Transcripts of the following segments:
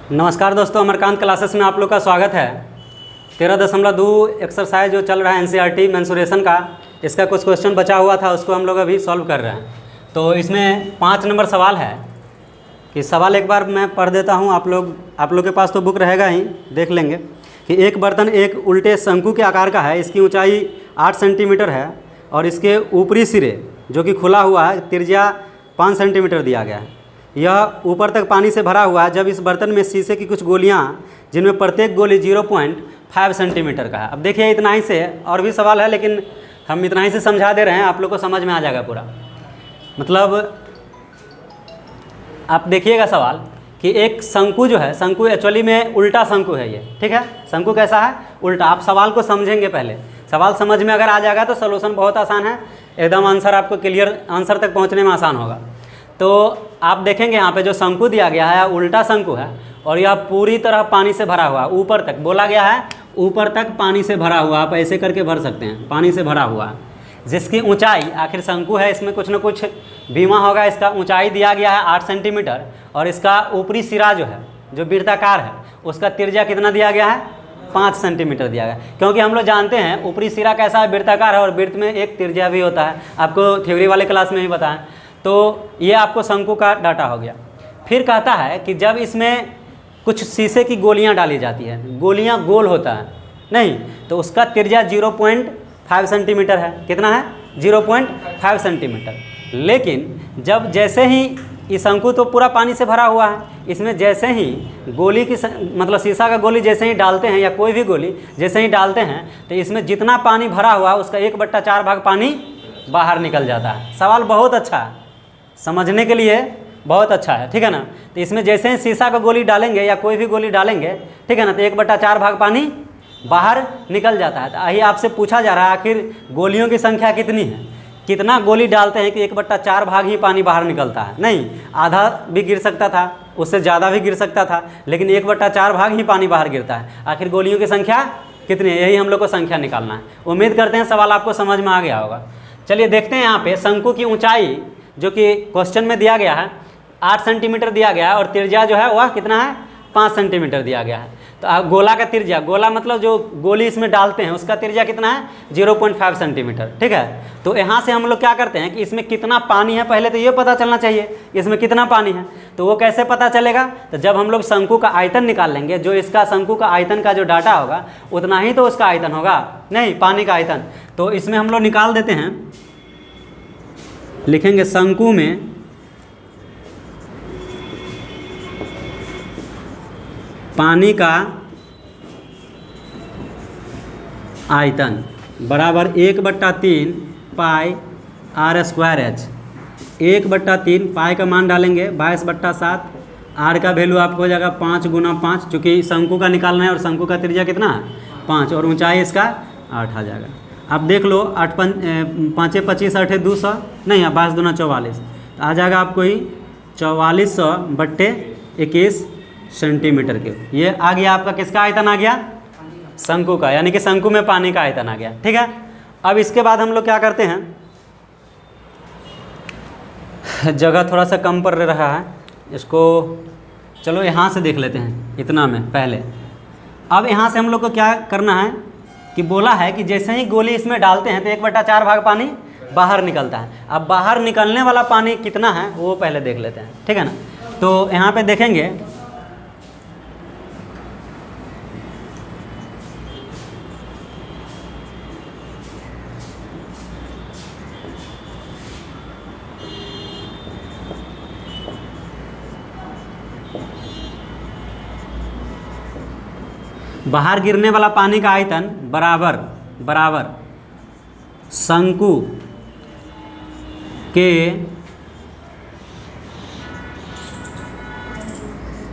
नमस्कार दोस्तों, अमरकांत क्लासेस में आप लोग का स्वागत है। 13.2 एक्सरसाइज जो चल रहा है एनसीईआरटी मेंसुरेशन का, इसका कुछ क्वेश्चन बचा हुआ था, उसको हम लोग अभी सॉल्व कर रहे हैं। तो इसमें 5 नंबर सवाल है कि सवाल एक बार मैं पढ़ देता हूँ। आप लोग के पास तो बुक रहेगा ही, देख लेंगे कि एक बर्तन एक उल्टे शंकु के आकार का है। इसकी ऊंचाई 8 सेंटीमीटर है और इसके ऊपरी सिरे जो कि खुला हुआ है त्रिज्या 5 सेंटीमीटर दिया गया है। यह ऊपर तक पानी से भरा हुआ है। जब इस बर्तन में शीशे की कुछ गोलियां, जिनमें प्रत्येक गोली 0.5 सेंटीमीटर का है। अब देखिए, इतना ही से और भी सवाल है, लेकिन हम इतना ही से समझा दे रहे हैं, आप लोग को समझ में आ जाएगा पूरा। मतलब आप देखिएगा सवाल कि एक शंकु जो है, शंकु एक्चुअली में उल्टा शंकु है ये, ठीक है। शंकु कैसा है? उल्टा। आप सवाल को समझेंगे पहले, सवाल समझ में अगर आ जाएगा तो सोल्यूशन बहुत आसान है, एकदम आंसर आपको क्लियर, आंसर तक पहुँचने में आसान होगा। तो आप देखेंगे यहाँ पे जो शंकु दिया गया है उल्टा शंकु है और यह पूरी तरह पानी से भरा हुआ है। ऊपर तक बोला गया है, ऊपर तक पानी से भरा हुआ। आप ऐसे करके भर सकते हैं, पानी से भरा हुआ है, जिसकी ऊंचाई, आखिर शंकु है, इसमें कुछ न कुछ बीमा होगा। इसका ऊंचाई दिया गया है 8 सेंटीमीटर और इसका ऊपरी सिरा जो है, जो वृत्ताकार है, उसका त्रिज्या कितना दिया गया है? 5 सेंटीमीटर दिया गया। क्योंकि हम लोग जानते हैं ऊपरी सिरा कैसा है, वृत्ताकार है और वृत्त में एक त्रिज्या भी होता है, आपको थ्योरी वाले क्लास में ही बताएं। तो ये आपको शंकु का डाटा हो गया। फिर कहता है कि जब इसमें कुछ शीशे की गोलियां डाली जाती है, गोलियां गोल होता है नहीं, तो उसका त्रिज्या 0.5 सेंटीमीटर है। कितना है? 0.5 सेंटीमीटर। लेकिन जब जैसे ही ये शंकु तो पूरा पानी से भरा हुआ है, इसमें जैसे ही गोली की मतलब शीशा का गोली जैसे ही डालते हैं या कोई भी गोली जैसे ही डालते हैं, तो इसमें जितना पानी भरा हुआ है उसका 1/4 भाग पानी बाहर निकल जाता है। सवाल बहुत अच्छा है, समझने के लिए बहुत अच्छा है, ठीक है ना। तो इसमें जैसे ही शीशा का गोली डालेंगे या कोई भी गोली डालेंगे, ठीक है ना, तो 1/4 भाग पानी बाहर निकल जाता है। तो यही आपसे पूछा जा रहा है, आखिर गोलियों की संख्या कितनी है, कितना गोली डालते हैं कि 1/4 भाग ही पानी बाहर निकलता है? नहीं, आधा भी गिर सकता था, उससे ज़्यादा भी गिर सकता था, लेकिन 1/4 भाग ही पानी बाहर गिरता है। आखिर गोलियों की संख्या कितनी है, यही हम लोग को संख्या निकालना है। उम्मीद करते हैं सवाल आपको समझ में आ गया होगा। चलिए देखते हैं यहाँ पे शंकु की ऊंचाई जो कि क्वेश्चन में दिया गया है 8 सेंटीमीटर दिया गया है और त्रिज्या जो है वह कितना है? 5 सेंटीमीटर दिया गया है। तो गोला का त्रिज्या, गोला मतलब जो गोली इसमें डालते हैं उसका त्रिज्या कितना है? 0.5 सेंटीमीटर, ठीक है। तो यहाँ से हम लोग क्या करते हैं कि इसमें कितना पानी है, पहले तो ये पता चलना चाहिए इसमें कितना पानी है। तो वो कैसे पता चलेगा? तो जब हम लोग शंकु का आयतन निकाल लेंगे, जो इसका शंकु का आयतन का जो डाटा होगा उतना ही तो उसका आयतन होगा, नहीं पानी का आयतन। तो इसमें हम लोग निकाल देते हैं, लिखेंगे शंकु में पानी का आयतन बराबर 1/3 पाई r²h। 1/3 पाई का मान डालेंगे 22/7, r का वैल्यू आपको हो जाएगा 5 × 5, चूँकि शंकु का निकालना है और शंकु का त्रिज्या कितना है? 5 और ऊंचाई इसका 8 आ जाएगा। आप देख लो, 8 5 25 8 200, नहीं 22 दूना 44, तो आ जाएगा आपको ही 4400/21 सेंटीमीटर के। ये आ गया आपका किसका आयतन आ गया? शंकु का, यानी कि शंकु में पानी का आयतन आ गया, ठीक है। अब इसके बाद हम लोग क्या करते हैं, जगह थोड़ा सा कम पड़ रहा है, इसको चलो यहाँ से देख लेते हैं इतना में पहले। अब यहाँ से हम लोग को क्या करना है कि बोला है कि जैसे ही गोली इसमें डालते हैं तो 1/4 भाग पानी बाहर निकलता है। अब बाहर निकलने वाला पानी कितना है वो पहले देख लेते हैं, ठीक है ना। तो यहाँ पे देखेंगे बाहर गिरने वाला पानी का आयतन बराबर शंकु के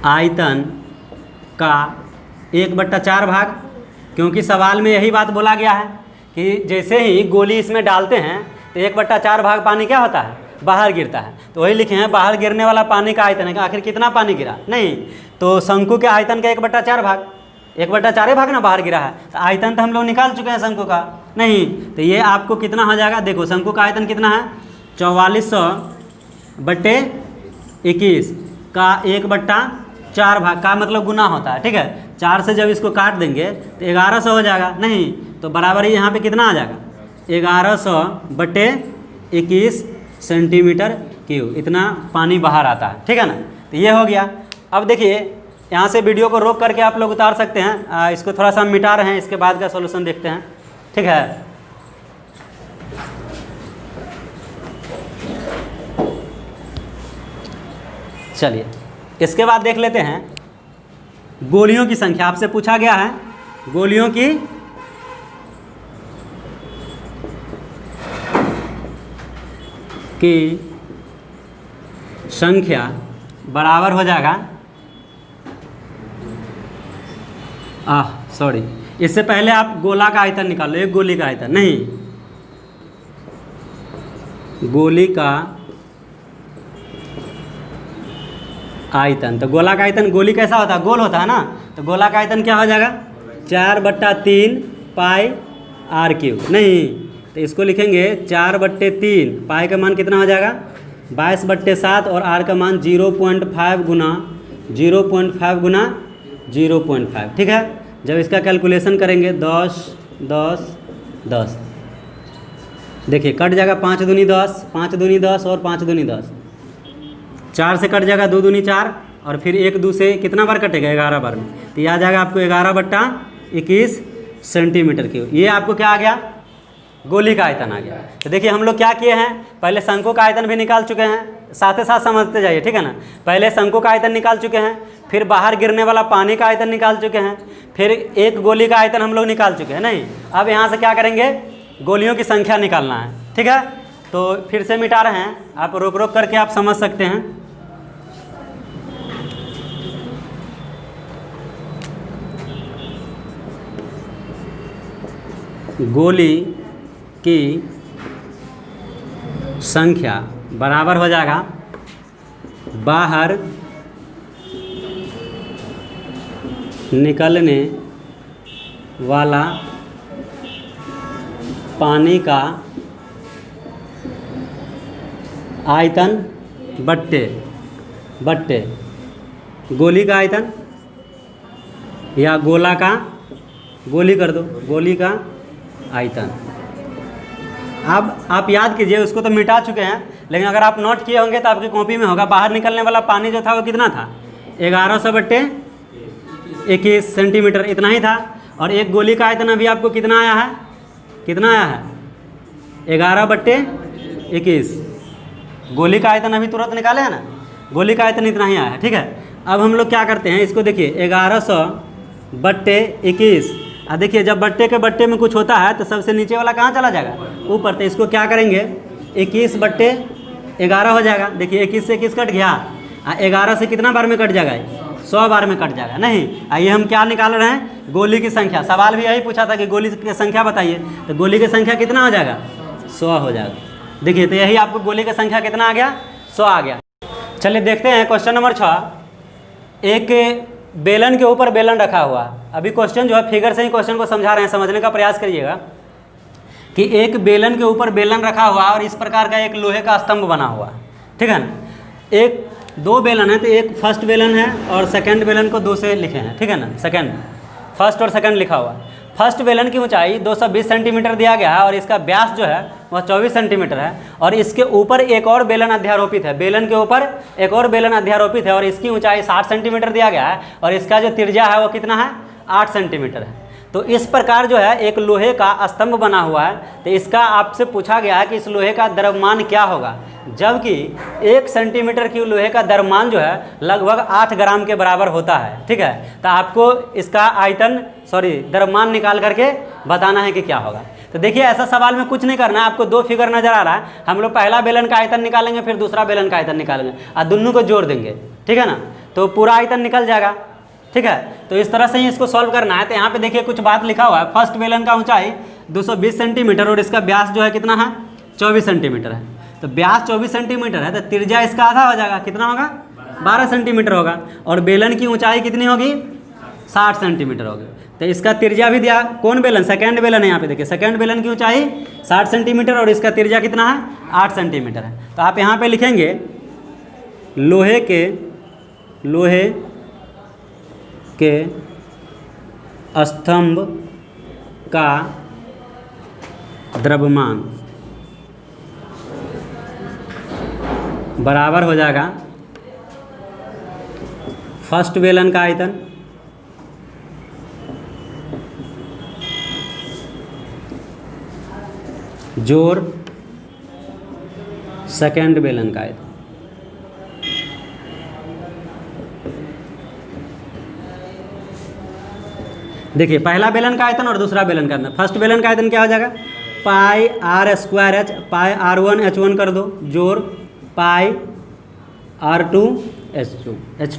आयतन का 1/4 भाग, क्योंकि सवाल में यही बात बोला गया है कि जैसे ही गोली इसमें डालते हैं तो 1/4 भाग पानी क्या होता है? बाहर गिरता है। तो वही लिखे हैं, बाहर गिरने वाला पानी का आयतन है। आखिर कितना पानी गिरा? नहीं, तो शंकु के आयतन का 1/4 भाग, 1/4 भाग ना बाहर गिरा है, तो आयतन तो हम लोग निकाल चुके हैं शंकु का। नहीं, तो ये आपको कितना हो जाएगा? देखो शंकु का आयतन कितना है? 4400/21 का 1/4 4 भाग का मतलब गुना होता है, ठीक है। 4 से जब इसको काट देंगे तो 1100 हो जाएगा, नहीं तो बराबर ही यहाँ पे कितना आ जाएगा 1100/21 सेंटीमीटर क्यूब, इतना पानी बाहर आता है, ठीक है ना। तो ये हो गया। अब देखिए यहाँ से वीडियो को रोक करके आप लोग उतार सकते हैं, इसको थोड़ा सा मिटा रहे हैं, इसके बाद का सॉल्यूशन देखते हैं, ठीक है। चलिए इसके बाद देख लेते हैं गोलियों की संख्या। आपसे पूछा गया है गोलियों की संख्या बराबर हो जाएगा, सॉरी, इससे पहले आप गोला का आयतन निकाल लो, एक गोली का आयतन नहीं, गोली का आयतन। तो गोला का आयतन, गोली कैसा होता है, गोल होता है ना, तो गोला का आयतन क्या हो जाएगा 4/3 पाई r3, नहीं तो इसको लिखेंगे 4/3, पाई का मान कितना हो जाएगा 22/7 और r का मान 0.5 गुना 0.5, ठीक है। जब इसका कैलकुलेशन करेंगे 10 10 10, देखिए कट जाएगा 5 दूनी 10, 5 दूनी 10 और 5 दूनी 10, 4 से कट जाएगा 2 दूनी 4 और फिर 1 2 से कितना बार कटेगा 11 बार में, तो ये आ जाएगा आपको 11/21 सेंटीमीटर क्यूब। ये आपको क्या आ गया गोली का आयतन आ गया। तो देखिए हम लोग क्या किए हैं, पहले शंकु का आयतन भी निकाल चुके हैं, साथ ही साथ समझते जाइए, ठीक है ना। पहले शंकु का आयतन निकाल चुके हैं, फिर बाहर गिरने वाला पानी का आयतन निकाल चुके हैं, फिर एक गोली का आयतन हम लोग निकाल चुके हैं, नहीं अब यहाँ से क्या करेंगे गोलियों की संख्या निकालना है, ठीक है। तो फिर से मिटा रहे हैं, आप रोक रोक करके आप समझ सकते हैं। गोली की संख्या बराबर हो जाएगा बाहर निकलने वाला पानी का आयतन बट्टे गोली का आयतन, या गोला का, गोली कर दो, गोली का आयतन। अब आप याद कीजिए, उसको तो मिटा चुके हैं, लेकिन अगर आप नोट किए होंगे तो आपकी कॉपी में होगा। बाहर निकलने वाला पानी जो था वो कितना था 1100/21 सेंटीमीटर, इतना ही था। और एक गोली का आयतन अभी आपको कितना आया है, 11/21। गोली का आयतन अभी तुरंत निकाले हैं ना, गोली का आयतन इतना ही आया है, ठीक है। अब हम लोग क्या करते हैं, इसको देखिए 1100/21, देखिए जब बट्टे में कुछ होता है तो सबसे नीचे वाला कहाँ चला जाएगा ऊपर, तो इसको क्या करेंगे 21/11 हो जाएगा। देखिए 21 से 21 कट गया, 11 से कितना बार में कट जाएगा 100 बार में कट जाएगा, नहीं। आइए हम क्या निकाल रहे हैं गोली की संख्या। सवाल भी यही पूछा था कि गोली की संख्या बताइए, तो गोली की संख्या कितना हो जाएगा 100 हो जाएगा। देखिए तो यही आपको गोली की संख्या कितना आ गया 100 आ गया। चलिए देखते हैं क्वेश्चन नंबर 6। एक बेलन के ऊपर बेलन रखा हुआ, अभी क्वेश्चन जो है फिगर से ही क्वेश्चन को समझा रहे हैं, समझने का प्रयास करिएगा कि एक बेलन के ऊपर बेलन रखा हुआ और इस प्रकार का एक लोहे का स्तंभ बना हुआ, ठीक है ना। एक 2 बेलन है, तो एक फर्स्ट बेलन है और सेकंड बेलन को 2 से लिखे हैं, ठीक है ना, सेकंड, फर्स्ट और सेकंड लिखा हुआ। फर्स्ट बेलन की ऊंचाई 220 सेंटीमीटर दिया गया है और इसका व्यास जो है वह 24 सेंटीमीटर है, और इसके ऊपर एक और बेलन अध्यारोपित है, बेलन के ऊपर एक और बेलन अध्यारोपित है और इसकी ऊंचाई 60 सेंटीमीटर दिया गया है और इसका जो त्रिज्या है वो कितना है 8 सेंटीमीटर है। तो इस प्रकार जो है एक लोहे का स्तंभ बना हुआ है, तो इसका आपसे पूछा गया है कि इस लोहे का द्रव्यमान क्या होगा, जबकि 1 सेंटीमीटर की लोहे का द्रव्यमान जो है लगभग 8 ग्राम के बराबर होता है, ठीक है। तो आपको इसका द्रव्यमान निकाल करके बताना है कि क्या होगा। तो देखिए ऐसा सवाल में कुछ नहीं करना है, आपको 2 फिगर नजर आ रहा है, हम लोग पहला बेलन का आयतन निकालेंगे, फिर दूसरा बेलन का आयतन निकालेंगे और दोनों को जोड़ देंगे, ठीक है ना, तो पूरा आयतन निकल जाएगा, ठीक है। तो इस तरह से ही इसको सॉल्व करना है। तो यहाँ पे देखिए कुछ बात लिखा हुआ है, फर्स्ट बेलन का ऊंचाई 220 सेंटीमीटर और इसका व्यास जो है कितना है 24 सेंटीमीटर है। तो व्यास 24 सेंटीमीटर है, तो त्रिज्या इसका आधा हो जाएगा, कितना होगा 12 सेंटीमीटर होगा, और बेलन की ऊंचाई कितनी होगी 60 सेंटीमीटर होगी। तो इसका त्रिज्या भी दिया, कौन बेलन, सेकंड बेलन है, यहाँ पे देखिए सेकंड बेलन की ऊंचाई 60 सेंटीमीटर और इसका त्रिज्या कितना है 8 सेंटीमीटर है। तो आप यहाँ पे लिखेंगे लोहे के स्तंभ का द्रव्यमान बराबर हो जाएगा फर्स्ट बेलन का आयतन जोड़ सेकेंड बेलन का आयतन। देखिए पहला बेलन का आयतन और दूसरा बेलन का आयतन। फर्स्ट बेलन का आयतन क्या हो जाएगा, pi r square h, pi r one h one कर दो, जोड़ pi r two h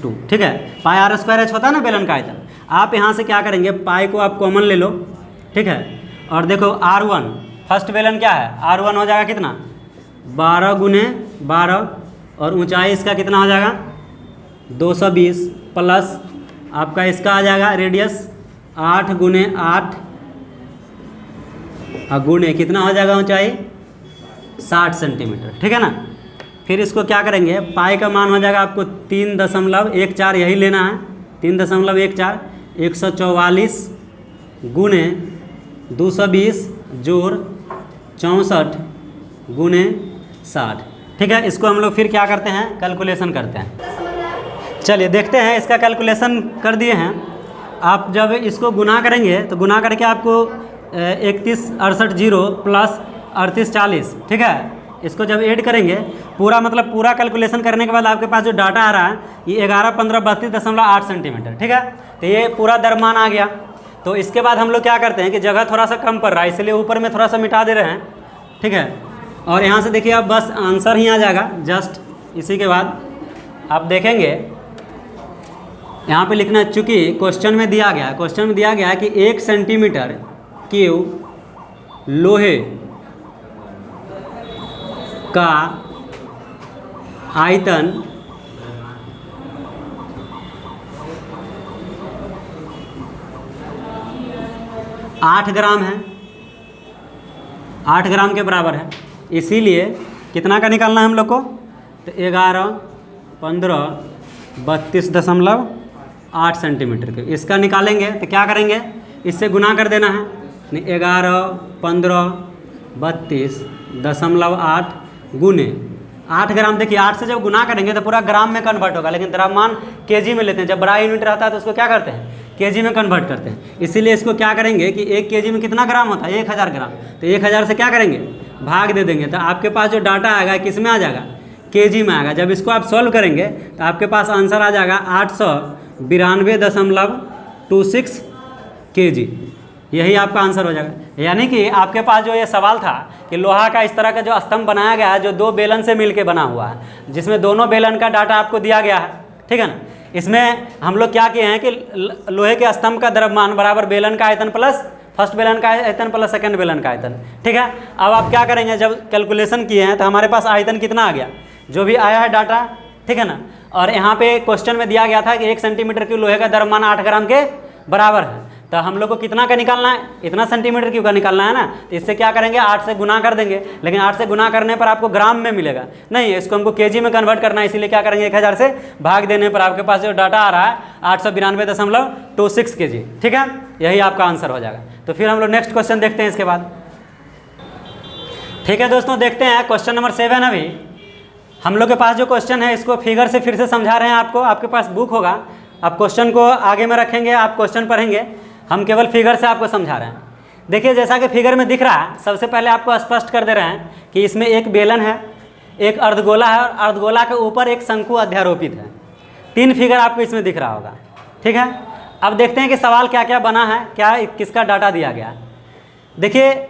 two. ठीक है, पाई आर स्क्वायर एच होता है ना बेलन का आयतन। आप यहाँ से क्या करेंगे, पाई को आप कॉमन ले लो। ठीक है, और देखो आर वन फर्स्ट बेलन क्या है, आर वन हो जाएगा कितना 12 गुने 12 और ऊंचाई इसका कितना हो जाएगा 220 प्लस आपका इसका आ जाएगा रेडियस 8 गुने 8 और गुने कितना हो जाएगा ऊंचाई 60 सेंटीमीटर। ठीक है ना, फिर इसको क्या करेंगे, पाई का मान हो जाएगा आपको 3.14, यही लेना है 3.14, 144 गुने 220 जोड़ 64 गुने 60। ठीक है, इसको हम लोग फिर क्या करते हैं, कैलकुलेशन करते हैं। चलिए देखते हैं, इसका कैलकुलेशन कर दिए हैं। आप जब इसको गुना करेंगे तो गुना करके आपको 3168 प्लस 3840, ठीक है, इसको जब ऐड करेंगे पूरा मतलब पूरा कैलकुलेशन करने के बाद आपके पास जो डाटा आ रहा है ये 11, 15, 32.8 सेंटीमीटर। ठीक है, तो ये पूरा द्रव्यमान आ गया। तो इसके बाद हम लोग क्या करते हैं कि जगह थोड़ा सा कम पड़ रहा है इसलिए ऊपर में थोड़ा सा मिटा दे रहे हैं। ठीक है, और यहाँ से देखिए अब बस आंसर ही आ जाएगा जस्ट। इसी के बाद आप देखेंगे यहाँ पे लिखना, चूँकि क्वेश्चन में दिया गया है कि 1 सेंटीमीटर क्यूब लोहे का आयतन 8 ग्राम है, 8 ग्राम के बराबर है। इसीलिए कितना का निकालना है हम लोग को, तो 11, 15, 32.8 सेंटीमीटर के इसका निकालेंगे तो क्या करेंगे, इससे गुना कर देना है। 11, 15, 32.8 गुने 8 ग्राम। देखिए 8 से जब गुना करेंगे तो पूरा ग्राम में कन्वर्ट होगा, लेकिन द्रव्यमान केजी में लेते हैं। जब बड़ा यूनिट रहता है तो उसको क्या करते हैं, केजी में कन्वर्ट करते हैं। इसीलिए इसको क्या करेंगे कि 1 केजी में कितना ग्राम होता है, 1000 ग्राम। तो 1000 से क्या करेंगे, भाग दे देंगे। तो आपके पास जो डाटा आएगा किस में आ जाएगा, केजी में आएगा। जब इसको आप सॉल्व करेंगे तो आपके पास आंसर आ जाएगा 892.26 केजी। यही आपका आंसर हो जाएगा। यानी कि आपके पास जो ये सवाल था कि लोहा का इस तरह का जो स्तंभ बनाया गया है जो 2 बेलन से मिलके बना हुआ है, जिसमें दोनों बेलन का डाटा आपको दिया गया है। ठीक है ना, इसमें हम लोग क्या किए हैं कि लोहे के स्तंभ का द्रव्यमान बराबर बेलन का आयतन प्लस फर्स्ट बेलन का आयतन प्लस सेकंड बेलन का आयतन। ठीक है, अब आप क्या करेंगे, जब कैलकुलेशन किए हैं तो हमारे पास आयतन कितना आ गया, जो भी आया है डाटा। ठीक है ना, और यहाँ पे क्वेश्चन में दिया गया था कि 1 सेंटीमीटर क्यूब लोहे का द्रव्यमान 8 ग्राम के बराबर है। तो हम लोग को कितना का निकालना है, इतना सेंटीमीटर क्यूब का निकालना है ना। तो इससे क्या करेंगे, 8 से गुना कर देंगे, लेकिन 8 से गुना करने पर आपको ग्राम में मिलेगा नहीं, इसको हमको केजी में कन्वर्ट करना है। इसीलिए क्या करेंगे, 1000 से भाग देने पर आपके पास जो डाटा आ रहा है 892.26 केजी। ठीक है, यही आपका आंसर हो जाएगा। तो फिर हम लोग नेक्स्ट क्वेश्चन देखते हैं इसके बाद। ठीक है दोस्तों, देखते हैं क्वेश्चन नंबर 7। अभी हम लोग के पास जो क्वेश्चन है इसको फिगर से फिर से समझा रहे हैं आपको। आपके पास बुक होगा, आप क्वेश्चन को आगे में रखेंगे, आप क्वेश्चन पढ़ेंगे, हम केवल फिगर से आपको समझा रहे हैं। देखिए जैसा कि फिगर में दिख रहा है, सबसे पहले आपको स्पष्ट कर दे रहे हैं कि इसमें एक बेलन है, एक अर्धगोला है और अर्धगोला के ऊपर एक शंकु अध्यारोपित है। 3 फिगर आपको इसमें दिख रहा होगा। ठीक है, अब देखते हैं कि सवाल क्या क्या बना है, क्या किसका डाटा दिया गया है। देखिए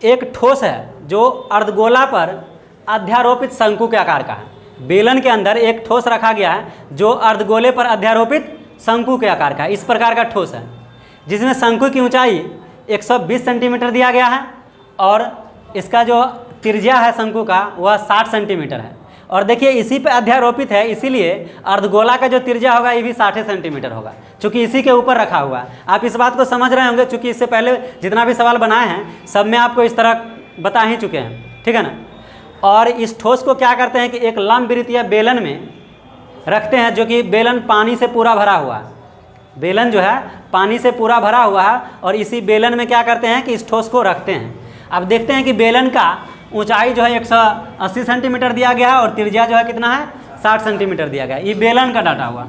एक ठोस है जो अर्धगोला पर अध्यारोपित शंकु के आकार का है। बेलन के अंदर एक ठोस रखा गया है जो अर्धगोले पर अध्यारोपित शंकु के आकार का है। इस प्रकार का ठोस है जिसमें शंकु की ऊंचाई 120 सेंटीमीटर दिया गया है और इसका जो त्रिज्या है शंकु का वह 60 सेंटीमीटर है। और देखिए इसी पे अध्यारोपित है, इसीलिए अर्धगोला का जो त्रिज्या होगा ये भी 60 सेंटीमीटर होगा, चूँकि इसी के ऊपर रखा हुआ है। आप इस बात को समझ रहे होंगे, चूँकि इससे पहले जितना भी सवाल बनाए हैं सब में आपको इस तरह बता ही चुके हैं। ठीक है ना, और इस ठोस को क्या करते हैं कि एक लंबवृत्तीय बेलन में रखते हैं, जो कि बेलन पानी से पूरा भरा हुआ है। बेलन जो है पानी से पूरा भरा हुआ है और इसी बेलन में क्या करते हैं कि इस ठोस को रखते हैं। अब देखते हैं कि बेलन का ऊंचाई जो है 180 सेंटीमीटर दिया गया है और त्रिज्या जो है कितना है 60 सेंटीमीटर दिया गया है। ये बेलन का डाटा हुआ।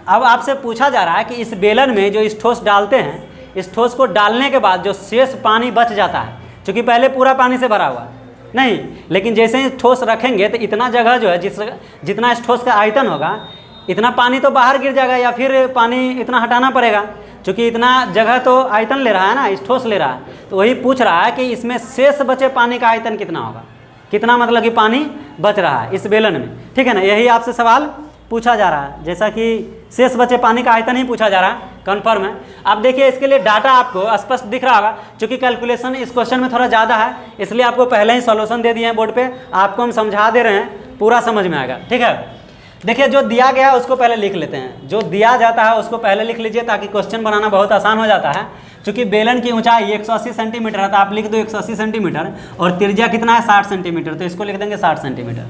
अब आपसे पूछा जा रहा है कि इस बेलन में जो इस ठोस डालते हैं, इस ठोस को डालने के बाद जो शेष पानी बच जाता है, क्योंकि पहले पूरा पानी से भरा हुआ नहीं, लेकिन जैसे ही ठोस रखेंगे तो इतना जगह जो है जितना इस ठोस का आयतन होगा इतना पानी तो बाहर गिर जाएगा या फिर पानी इतना हटाना पड़ेगा, क्योंकि इतना जगह तो आयतन ले रहा है ना, इस ठोस ले रहा है। तो वही पूछ रहा है कि इसमें शेष बचे पानी का आयतन कितना होगा, कितना मतलब कि पानी बच रहा है इस बेलन में, ठीक है ना। यही आपसे सवाल पूछा जा रहा है, जैसा कि शेष बचे पानी का आयतन ही पूछा जा रहा है, कन्फर्म है। अब देखिए इसके लिए डाटा आपको स्पष्ट दिख रहा होगा, क्योंकि कैलकुलेशन इस क्वेश्चन में थोड़ा ज़्यादा है, इसलिए आपको पहले ही सॉल्यूशन दे दिए हैं बोर्ड पे, आपको हम समझा दे रहे हैं, पूरा समझ में आएगा, ठीक है। देखिए जो दिया गया है उसको पहले लिख लेते हैं, जो दिया जाता है उसको पहले लिख लीजिए ताकि क्वेश्चन बनाना बहुत आसान हो जाता है। क्योंकि बेलन की ऊंचाई 180 सेंटीमीटर है तो आप लिख दो 180 सेंटीमीटर और त्रिज्या कितना है 60 सेंटीमीटर, तो इसको लिख देंगे 60 सेंटीमीटर।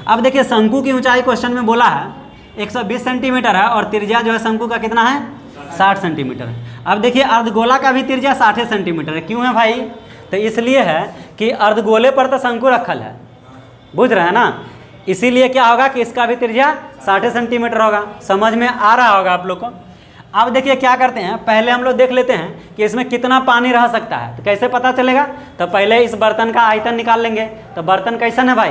अब देखिए शंकु की ऊंचाई क्वेश्चन में बोला है 120 सेंटीमीटर है और त्रिज्या जो है शंकु का कितना है 60 सेंटीमीटर। अब देखिए अर्धगोला का भी त्रिज्या 60 सेंटीमीटर है। क्यों है भाई? तो इसलिए है कि अर्धगोले पर तो शंकु रखल है, बुझ रहे हैं ना, इसीलिए क्या होगा कि इसका भी त्रिज्या 60 सेंटीमीटर होगा। समझ में आ रहा होगा आप लोग को। अब देखिए क्या करते हैं, पहले हम लोग देख लेते हैं कि इसमें कितना पानी रह सकता है। तो कैसे पता चलेगा? तो पहले इस बर्तन का आयतन निकाल लेंगे। तो बर्तन कैसन है भाई?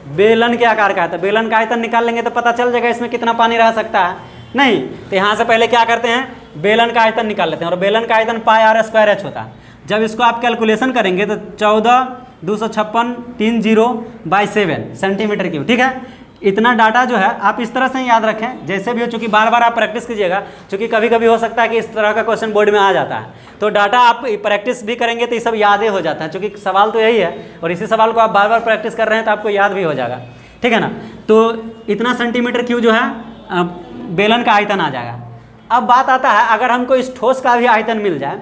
बेलन के आकार का है, तो बेलन का आयतन निकाल लेंगे तो पता चल जाएगा इसमें कितना पानी रह सकता है। नहीं तो यहाँ से पहले क्या करते हैं, बेलन का आयतन निकाल लेते हैं, और बेलन का आयतन πr² होता है। जब इसको आप कैलकुलेशन करेंगे तो 14,256,30/7 सेंटीमीटर क्यूब, ठीक है। इतना डाटा जो है आप इस तरह से याद रखें जैसे भी हो, चूँकि बार बार आप प्रैक्टिस कीजिएगा, क्योंकि कभी कभी हो सकता है कि इस तरह का क्वेश्चन बोर्ड में आ जाता है। तो डाटा आप प्रैक्टिस भी करेंगे तो ये सब याद ही हो जाता है, क्योंकि सवाल तो यही है और इसी सवाल को आप बार बार प्रैक्टिस कर रहे हैं तो आपको याद भी हो जाएगा, ठीक है ना। तो इतना सेंटीमीटर क्यूब जो है बेलन का आयतन आ जाएगा। अब बात आता है अगर हमको इस ठोस का भी आयतन मिल जाए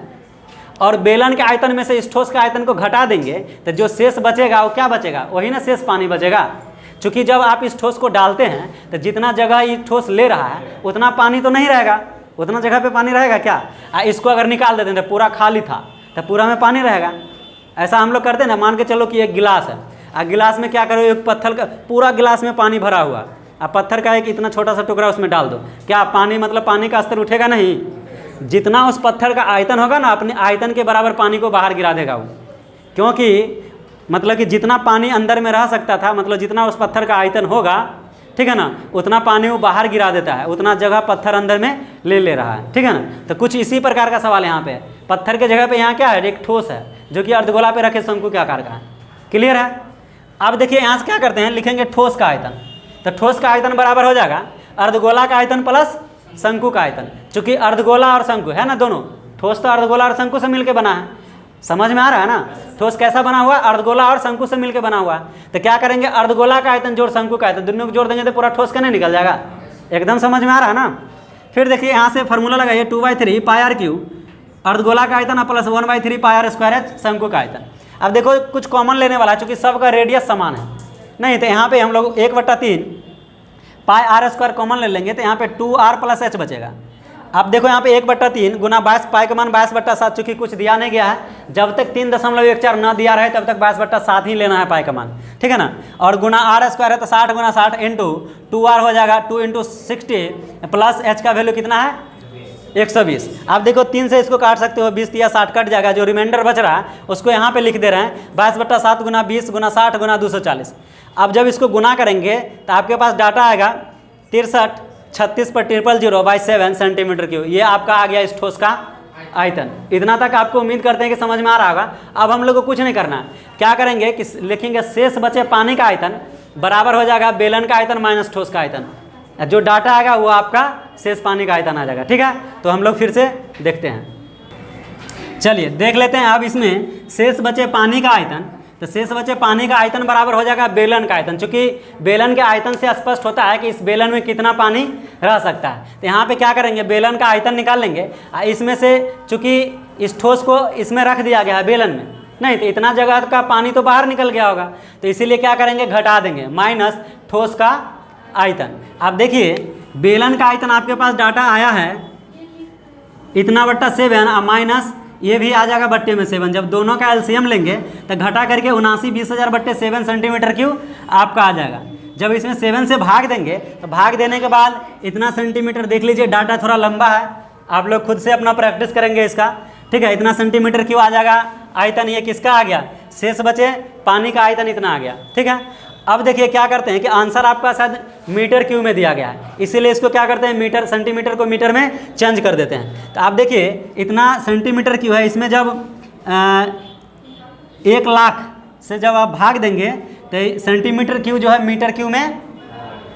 और बेलन के आयतन में से इस ठोस के आयतन को घटा देंगे तो जो शेष बचेगा वो क्या बचेगा? वही ना शेष पानी बचेगा। क्योंकि जब आप इस ठोस को डालते हैं तो जितना जगह ये ठोस ले रहा है उतना पानी तो नहीं रहेगा, उतना जगह पे पानी रहेगा क्या? इसको अगर निकाल देते हैं तो पूरा खाली था तो पूरा में पानी रहेगा। ऐसा हम लोग करते हैं ना, मान के चलो कि एक गिलास है, गिलास में क्या करो, एक पत्थर का पूरा गिलास में पानी भरा हुआ, अब पत्थर का एक इतना छोटा सा टुकड़ा उसमें डाल दो, क्या पानी मतलब पानी का स्तर उठेगा? नहीं, जितना उस पत्थर का आयतन होगा ना अपने आयतन के बराबर पानी को बाहर गिरा देगा वो, क्योंकि मतलब कि जितना पानी अंदर में रह सकता था, मतलब जितना उस पत्थर का आयतन होगा, ठीक है ना, उतना पानी वो बाहर गिरा देता है, उतना जगह पत्थर अंदर में ले रहा है, ठीक है ना। तो कुछ इसी प्रकार का सवाल यहाँ पे, पत्थर के जगह पे यहाँ क्या है, एक ठोस है जो कि अर्धगोला पे रखे शंकु के आकार का है। क्लियर है? अब देखिए यहाँ से क्या करते हैं, लिखेंगे ठोस का आयतन। तो ठोस का आयतन बराबर हो जाएगा अर्धगोला का आयतन प्लस शंकु का आयतन, चूँकि अर्धगोला और शंकु है ना, दोनों ठोस तो अर्धगोला और शंकु से मिलकर बना है। समझ में आ रहा है ना? ठोस कैसा बना हुआ? अर्धगोला और शंकु से मिलकर बना हुआ है। तो क्या करेंगे, अर्धगोला का आयतन जोड़ शंकु का आयतन, दोनों को जोड़ देंगे तो पूरा ठोस का नहीं निकल जाएगा। एकदम समझ में आ रहा है ना? फिर देखिए यहाँ से फॉर्मूला लगाइए 2/3 πr³ अर्धगोला का आयतन प्लस 1/3 πr² शंकु का आयतन। अब देखो कुछ कॉमन लेने वाला है, चूँकि सबका रेडियस समान है। नहीं तो यहाँ पे हम लोग 1/3 πr² कॉमन ले लेंगे तो यहाँ पे 2r + h बचेगा। अब देखो यहाँ पे 1/3 गुना 22 पाई का मान 22/7, चूँकि कुछ दिया नहीं गया है, जब तक 3.14 न दिया रहे तब तक 22/7 ही लेना है पाई का मान, ठीक है ना। और गुना r² है तो 60 गुना 60 इंटू 2r हो जाएगा, 2 × 60 प्लस h का वैल्यू कितना है 120। अब देखो 3 से इसको काट सकते हो, 20 या 60 कट जाएगा, जो रिमाइंडर बच रहा है उसको यहाँ पे लिख दे रहे हैं 22/7 गुना 20 गुना 60 गुना 240। अब जब इसको गुना करेंगे तो आपके पास डाटा आएगा 63 36/000/7 सेंटीमीटर क्यूब। ये आपका आ गया इस ठोस का आयतन। इतना तक आपको उम्मीद करते हैं कि समझ में आ रहा होगा। अब हम लोग को कुछ नहीं करना है, क्या करेंगे कि लिखेंगे शेष बचे पानी का आयतन बराबर हो जाएगा बेलन का आयतन माइनस ठोस का आयतन। जो डाटा आएगा वो आपका शेष पानी का आयतन आ जाएगा, ठीक है। तो हम लोग फिर से देखते हैं, चलिए देख लेते हैं। अब इसमें शेष बचे पानी का आयतन, तो शेष बचे पानी का आयतन बराबर हो जाएगा बेलन का आयतन, क्योंकि बेलन के आयतन से स्पष्ट होता है कि इस बेलन में कितना पानी रह सकता है। तो यहाँ पे क्या करेंगे, बेलन का आयतन निकाल लेंगे। इसमें से चूँकि इस ठोस को इसमें रख दिया गया है बेलन में, नहीं तो इतना जगह का पानी तो बाहर निकल गया होगा, तो इसीलिए क्या करेंगे घटा देंगे माइनस ठोस का आयतन। अब देखिए बेलन का आयतन आपके पास डाटा आया है इतना बट्टा 7 माइनस ये भी आ जाएगा बट्टे में 7। जब दोनों का एलसीएम लेंगे तो घटा करके 79,20,000 बट्टे 7 सेंटीमीटर क्यूब आपका आ जाएगा। जब इसमें 7 से भाग देंगे तो भाग देने के बाद इतना सेंटीमीटर, देख लीजिए डाटा थोड़ा लंबा है, आप लोग खुद से अपना प्रैक्टिस करेंगे इसका, ठीक है। इतना सेंटीमीटर क्यूब आ जाएगा आयतन, ये किसका आ गया, शेष बचे पानी का आयतन इतना आ गया, ठीक है। अब देखिए क्या करते हैं कि आंसर आपका शायद मीटर क्यूब में दिया गया है, इसीलिए इसको क्या करते हैं, मीटर सेंटीमीटर को मीटर में चेंज कर देते हैं। तो आप देखिए इतना सेंटीमीटर क्यूब है, इसमें जब 1 लाख से जब आप भाग देंगे तो सेंटीमीटर क्यूब जो है मीटर क्यूब में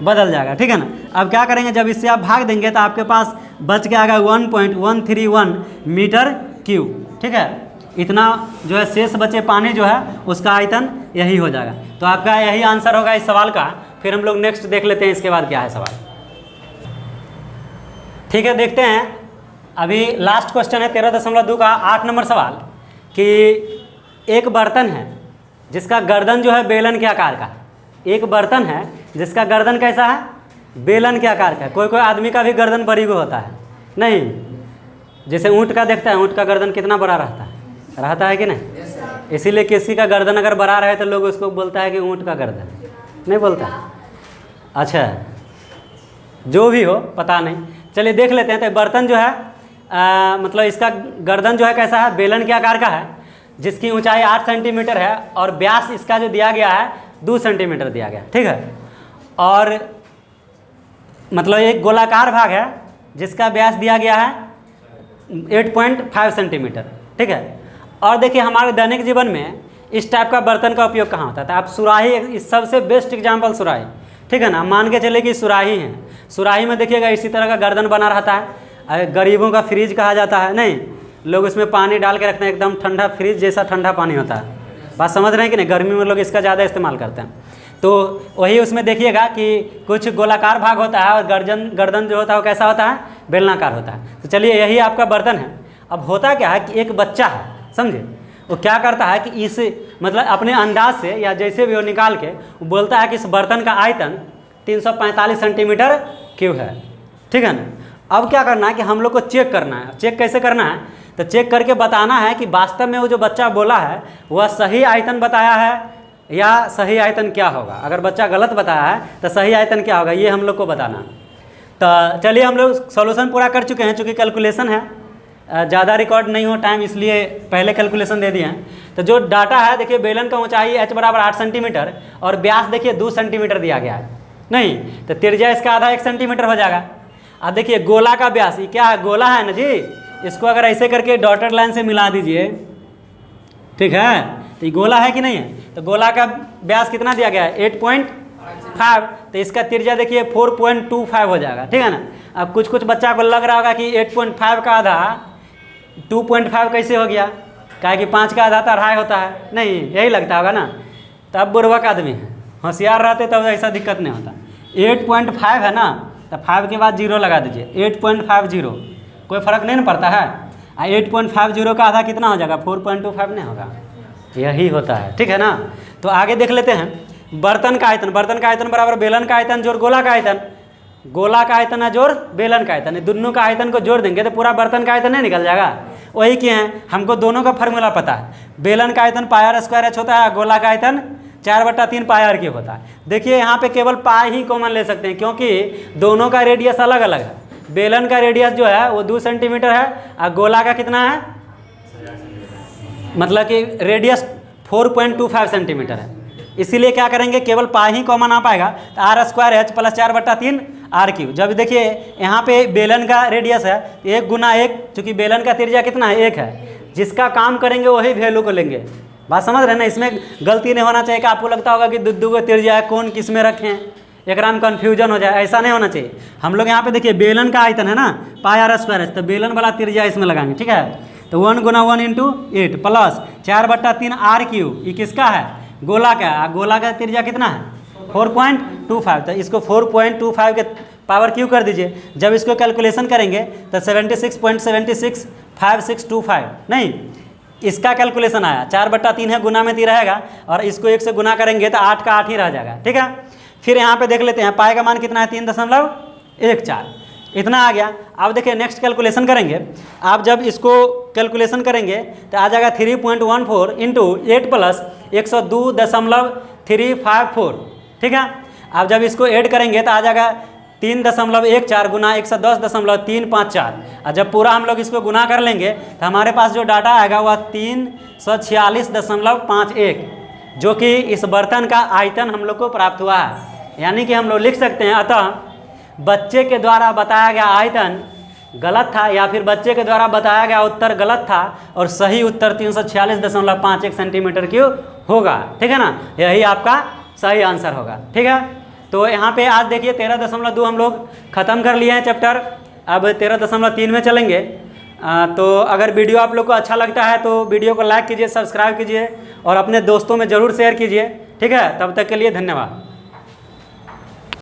बदल जाएगा, ठीक है ना। अब क्या करेंगे, जब इससे आप भाग देंगे तो आपके पास बच के आएगा 1.131 मीटर क्यूब, ठीक है। इतना जो है शेष बचे पानी जो है उसका आयतन यही हो जाएगा। तो आपका यही आंसर होगा इस सवाल का। फिर हम लोग नेक्स्ट देख लेते हैं इसके बाद क्या है सवाल, ठीक है। देखते हैं अभी लास्ट क्वेश्चन है 13.2 का 8 नंबर सवाल कि एक बर्तन है जिसका गर्दन जो है बेलन के आकार का, एक बर्तन है जिसका गर्दन कैसा है, बेलन के आकार का है। कोई कोई आदमी का भी गर्दन बड़ी को होता है, नहीं, जैसे ऊँट का देखता है, ऊँट का गर्दन कितना बड़ा रहता है कि नहीं, इसीलिए किसी का गर्दन अगर बड़ा रहे तो लोग उसको बोलता है कि ऊँट का गर्दन, नहीं बोलता। अच्छा, जो भी हो पता नहीं, चलिए देख लेते हैं। तो बर्तन जो है मतलब इसका गर्दन जो है कैसा है, बेलन के आकार का है, जिसकी ऊंचाई 8 सेंटीमीटर है और व्यास इसका जो दिया गया है 2 सेंटीमीटर दिया गया, ठीक है। और मतलब एक गोलाकार भाग है जिसका व्यास दिया गया है 8.5 सेंटीमीटर, ठीक है। और देखिए हमारे दैनिक जीवन में इस टाइप का बर्तन का उपयोग कहाँ होता है, तो आप सुराही, इस सबसे बेस्ट एग्जाम्पल सुराही, ठीक है ना। मान के चले कि सुराही है, सुराही में देखिएगा इसी तरह का गर्दन बना रहता है, गरीबों का फ्रिज कहा जाता है, नहीं, लोग इसमें पानी डाल के रखते हैं, एकदम ठंडा, फ्रिज जैसा ठंडा पानी होता है। बात समझ रहे हैं कि नहीं, गर्मी में लोग इसका ज़्यादा इस्तेमाल करते हैं। तो वही उसमें देखिएगा कि कुछ गोलाकार भाग होता है और गर्दन जो होता है वो कैसा होता है, बेलनाकार होता है। तो चलिए यही आपका बर्तन है। अब होता क्या है कि एक बच्चा है, समझे, वो क्या करता है कि इस मतलब अपने अंदाज से या जैसे भी वो निकाल के वो बोलता है कि इस बर्तन का आयतन 345 सेंटीमीटर क्यूब है, ठीक है ना। अब क्या करना है कि हम लोग को चेक करना है। चेक कैसे करना है, तो चेक करके बताना है कि वास्तव में वो जो बच्चा बोला है वह सही आयतन बताया है या सही आयतन क्या होगा। अगर बच्चा गलत बताया है तो सही आयतन क्या होगा, ये हम लोग को बताना। तो चलिए हम लोग सॉल्यूशन पूरा कर चुके हैं, चूँकि कैलकुलेशन है, ज़्यादा रिकॉर्ड नहीं हो टाइम, इसलिए पहले कैलकुलेशन दे दिए हैं। तो जो डाटा है देखिए, बेलन का ऊंचाई h बराबर 8 सेंटीमीटर और व्यास देखिए 2 सेंटीमीटर दिया गया है, नहीं, तो त्रिज्या इसका आधा 1 सेंटीमीटर हो जाएगा। अब देखिए गोला का व्यास, ये क्या है, गोला है ना जी, इसको अगर ऐसे करके डॉटेड लाइन से मिला दीजिए, ठीक है, तो ये गोला है कि नहीं है। तो गोला का व्यास कितना दिया गया है, 8.5, तो इसका त्रिज्या देखिए 4.25 हो जाएगा, ठीक है ना। अब कुछ कुछ बच्चा को लग रहा होगा कि 8.5 का आधा 2.5 कैसे हो गया, क्या कि 5 का आधा तो 2.5 होता है, नहीं, यही लगता होगा ना। तब बुर्बक आदमी है, होशियार रहते तब ऐसा दिक्कत नहीं होता। 8.5 है ना, तो 5 के बाद 0 लगा दीजिए, 8.50, कोई फ़र्क नहीं ना पड़ता है। 8.50 का आधा कितना हो जाएगा, 4.25 नहीं होगा, यही होता है, ठीक है ना। तो आगे देख लेते हैं बर्तन का आयतन। बर्तन का आयतन बराबर बेलन का आयतन जोड़ गोला का आयतन, गोला का आयतन है जोड़ बेलन का आयतन, दोनों का आयतन को जोड़ देंगे तो पूरा बर्तन का आयतन नहीं निकल जाएगा। वही किए हैं, हमको दोनों का फार्मूला पता है। बेलन का आयतन πr² होता है, गोला का आयतन 4/3 πr³ होता है। देखिए यहाँ पे केवल पाई ही कॉमन ले सकते हैं, क्योंकि दोनों का रेडियस अलग अलग है। बेलन का रेडियस जो है वो 2 सेंटीमीटर है और गोला का कितना है, मतलब कि रेडियस 4.25 सेंटीमीटर है। इसीलिए क्या करेंगे, केवल पाई ही कॉमन आ पाएगा, तो r² h + 4/3 r³। जब देखिए यहाँ पे बेलन का रेडियस है 1 × 1, चूँकि बेलन का त्रिज्या कितना है, 1 है, जिसका काम करेंगे वही वैल्यू को लेंगे। बात समझ रहे हैं ना, इसमें गलती नहीं होना चाहिए कि आपको लगता होगा कि दो को त्रिज्या है, कौन किस में रखें, एक में कन्फ्यूजन हो जाए, ऐसा नहीं होना चाहिए। हम लोग यहाँ पे देखिए बेलन का आयतन है ना πr², तो बेलन वाला त्रिज्या इसमें लगाएंगे, ठीक है। तो 1 × 1 × 8 प्लस 4/3 r³, ये किसका है, गोला का है। गोला का त्रिज्या कितना है, 4.25, तो इसको 4.25 के पावर क्यू कर दीजिए। जब इसको कैलकुलेशन करेंगे तो 76.765625 नहीं, इसका कैलकुलेशन आया 4/3 है, गुना में 3 रहेगा, और इसको 1 से गुना करेंगे तो 8 का 8 ही रह जाएगा, ठीक है। फिर यहाँ पे देख लेते हैं पाई का मान कितना है, 3.14। इतना आ गया। अब देखिए नेक्स्ट कैलकुलेशन करेंगे। आप जब इसको कैलकुलेशन करेंगे तो आ जाएगा 3.14 इंटू 8 प्लस 102.354, ठीक है। अब जब इसको ऐड करेंगे तो आ जाएगा 3.14 गुना 110.354, और जब पूरा हम लोग इसको गुना कर लेंगे तो हमारे पास जो डाटा आएगा वह 346.51, जो कि इस बर्तन का आयतन हम लोग को प्राप्त हुआ है। यानी कि हम लोग लिख सकते हैं, अतः बच्चे के द्वारा बताया गया आयतन गलत था, या फिर बच्चे के द्वारा बताया गया उत्तर गलत था, और सही उत्तर 346.51 सेंटीमीटर क्यूब होगा, ठीक है ना। यही आपका सही आंसर होगा, ठीक है। तो यहाँ पे आज देखिए 13.2 हम लोग ख़त्म कर लिए हैं चैप्टर। अब 13.3 में चलेंगे। तो अगर वीडियो आप लोग को अच्छा लगता है तो वीडियो को लाइक कीजिए, सब्सक्राइब कीजिए और अपने दोस्तों में ज़रूर शेयर कीजिए, ठीक है। तब तक के लिए धन्यवाद।